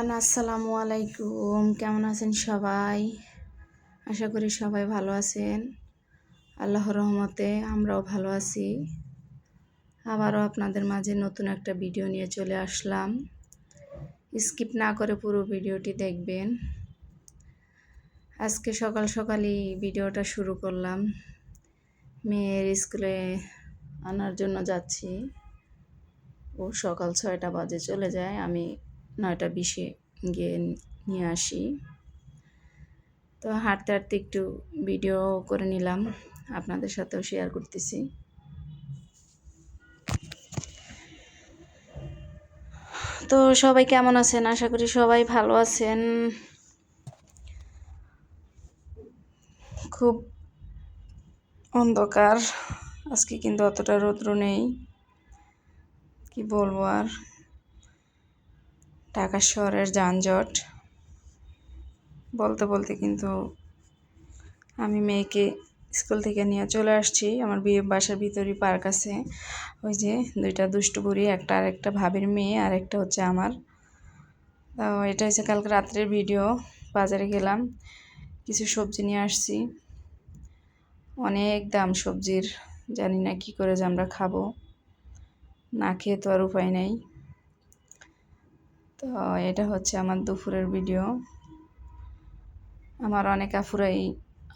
Everyone, আসসালামু আলাইকুম। কেমন আছেন সবাই? আশা করি সবাই ভালো আছেন। আল্লাহর রহমতে আমরাও ভালো আছি। আবারও আপনাদের মাঝে নতুন একটা ভিডিও নিয়ে চলে আসলাম। স্কিপ না করে পুরো ভিডিওটি দেখবেন। আজকে সকাল সকালই ভিডিওটা শুরু করলাম। মেয়ের স্কুলে আনার জন্য যাচ্ছি। ও সকাল 6টা বাজে চলে যায়, আমি 9টা 20-এ গিয়ে নিয়ে আসি। তো হাঁটতে হাঁটতে একটু ভিডিও করে নিলাম, আপনাদের সাথেও শেয়ার করতেছি। তো সবাই কেমন আছেন? আশা করি সবাই ভালো আছেন। খুব অন্ধকার আজকে, কিন্তু অতটা রৌদ্র নেই। কি বলবো আর, ঢাকা শহরের যানজট বলতে বলতে কিন্তু আমি মেয়েকে স্কুল থেকে নিয়ে চলে আসছি। আমার বাসার ভিতরেই পার্ক আছে। ওই যে 2টা দুষ্টু বুড়ি, একটা আর একটা ভাবির মেয়ে, আর একটা হচ্ছে আমার। তো এটা হচ্ছে কালকে রাত্রের ভিডিও। বাজারে গেলাম, কিছু সবজি নিয়ে আসছি। অনেক দাম সবজির, জানি না কি করে যে আমরা খাবো, না খেয়ে তো আর উপায় নেই। তো এটা হচ্ছে আমার দুপুরের ভিডিও। আমার অনেক আপুরাই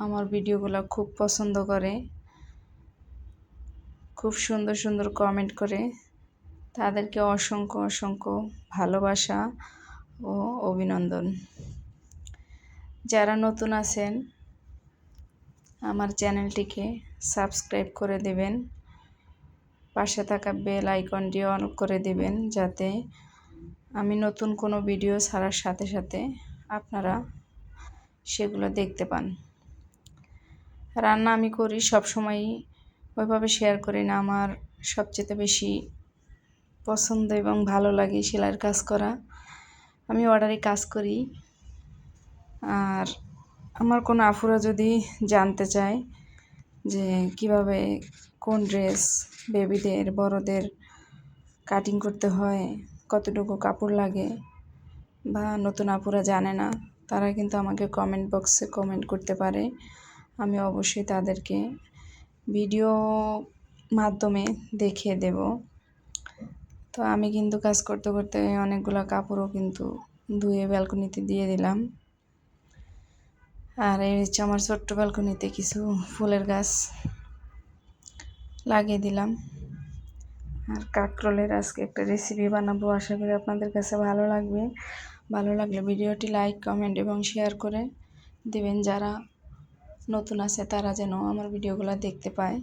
আমার ভিডিওগুলো খুব পছন্দ করে, খুব সুন্দর সুন্দর কমেন্ট করে। তাদেরকে অসংখ্য অসংখ্য ভালোবাসা ও অভিনন্দন। যারা নতুন আছেন আমার চ্যানেলটিকে সাবস্ক্রাইব করে দেবেন, পাশে থাকা বেল আইকনটি অন করে দেবেন, যাতে আমি নতুন কোনো ভিডিও ছাড়ার সাথে সাথে আপনারা সেগুলো দেখতে পান। রান্না আমি করি সবসময়ই, ওইভাবে শেয়ার করি না। আমার সবচেয়ে বেশি পছন্দ এবং ভালো লাগে সেলাইয়ের কাজ করা। আমি অর্ডারে কাজ করি। আর আমার কোনো আপুরা যদি জানতে চায় যে কিভাবে কোন ড্রেস বেবিদের বড়দের কাটিং করতে হয়, কতটুকু কাপড় লাগে, বা নতুন আপুরা জানে না, তারা কিন্তু আমাকে কমেন্ট বক্সে কমেন্ট করতে পারে। আমি অবশ্যই তাদেরকে ভিডিও মাধ্যমে দেখিয়ে দেব। তো আমি কিন্তু কাজ করতে করতে অনেকগুলো কাপড়ও কিন্তু ধুয়ে ব্যালকনিতে দিয়ে দিলাম। আর এই হচ্ছে আমার ছোট্ট ব্যালকনিতে কিছু ফুলের গাছ লাগিয়ে দিলাম। আর কাঁকরোলের আজকে একটা রেসিপি বানাবো, আশা করি আপনাদের কাছে ভালো লাগবে। ভালো লাগলে ভিডিওটি লাইক, কমেন্ট এবং শেয়ার করে দেবেন। যারা নতুন আছে তারা যেন আমার ভিডিওগুলো দেখতে পায়।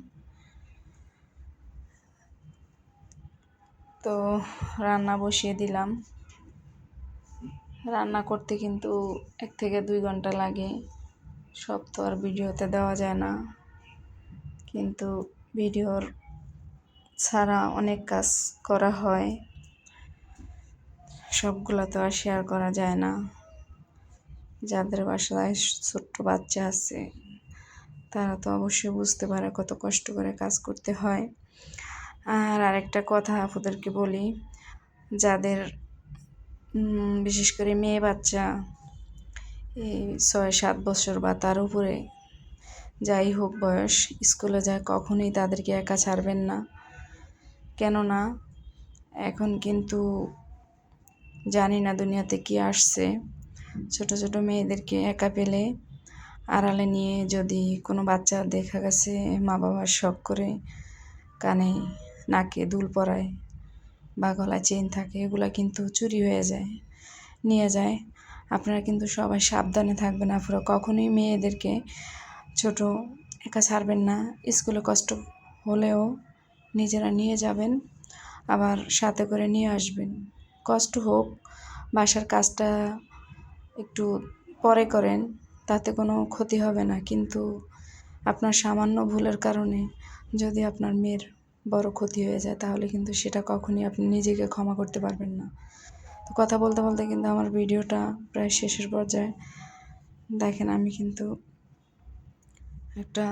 তো রান্না বসিয়ে দিলাম। রান্না করতে কিন্তু 1 থেকে 2 ঘন্টা লাগে। সব তো আর ভিডিওতে দেওয়া যায় না, কিন্তু ভিডিওর ছাড়া অনেক কাজ করা হয়, সবগুলো তো আর শেয়ার করা যায় না। যাদের বাসায় ছোট্ট বাচ্চা আছে তারা তো অবশ্যই বুঝতে পারে কত কষ্ট করে কাজ করতে হয়। আর আরেকটা কথা আপুদেরকে বলি, যাদের বিশেষ করে মেয়ে বাচ্চা এই 6-7 বছর বা তার উপরে যাই হোক বয়স, স্কুলে যায়, কখনোই তাদেরকে একা ছাড়বেন না। কেননা এখন কিন্তু জানি না দুনিয়াতে কি আসছে। ছোট ছোট মেয়েদেরকে একা পেলে আড়ালে নিয়ে যদি কোনো বাচ্চা দেখা গেছে মা বাবার শখ করে কানে নাকে দুল পরায় বা গলায় চেন থাকে, এগুলো কিন্তু চুরি হয়ে যায়, নিয়ে যায়। আপনারা কিন্তু সবাই সাবধানে থাকবেন। আপনারা কখনোই মেয়েদেরকে ছোট একা ছাড়বেন না। স্কুলে কষ্ট হলেও নিজেরা নিয়ে যাবেন, আবার সাথে করে নিয়ে আসবেন। কষ্ট হোক, বাসার কাজটা একটু পরে করেন, তাতে কোনো ক্ষতি হবে না। কিন্তু আপনার সামান্য ভুলের কারণে যদি আপনার মেয়ের বড় ক্ষতি হয়ে যায়, তাহলে কিন্তু সেটা কখনই আপনি নিজেকে ক্ষমা করতে পারবেন না। তো কথা বলতে বলতে কিন্তু আমার ভিডিওটা প্রায় শেষের পর্যায়ে। দেখেন আমি কিন্তু একটা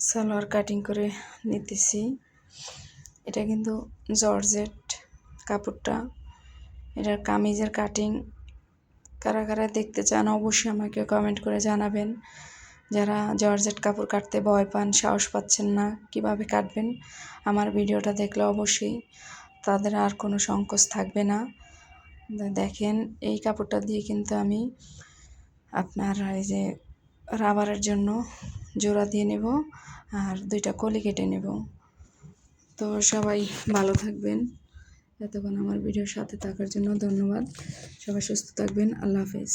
সালোয়ার কাটিং করে নিতেছি। এটা কিন্তু জর্জেট কাপড়টা, এটার কামিজের কাটিং কারা কারা দেখতে চান অবশ্যই আমাকে কমেন্ট করে জানাবেন। যারা জর্জেট কাপড় কাটতে ভয় পান, সাহস পাচ্ছেন না কিভাবে কাটবেন, আমার ভিডিওটা দেখলে অবশ্যই তাদের আর কোনো সংকোচ থাকবে না। দেখেন এই কাপড়টা দিয়ে কিন্তু আমি আপনার এই যে রাবারের জন্য জোড়া দিয়ে নেব আর 2টা কলি কেটে নেব। তো সবাই ভালো থাকবেন। এতক্ষণ আমার ভিডিওর সাথে থাকার জন্য ধন্যবাদ। সবাই সুস্থ থাকবেন। আল্লাহ হাফেজ।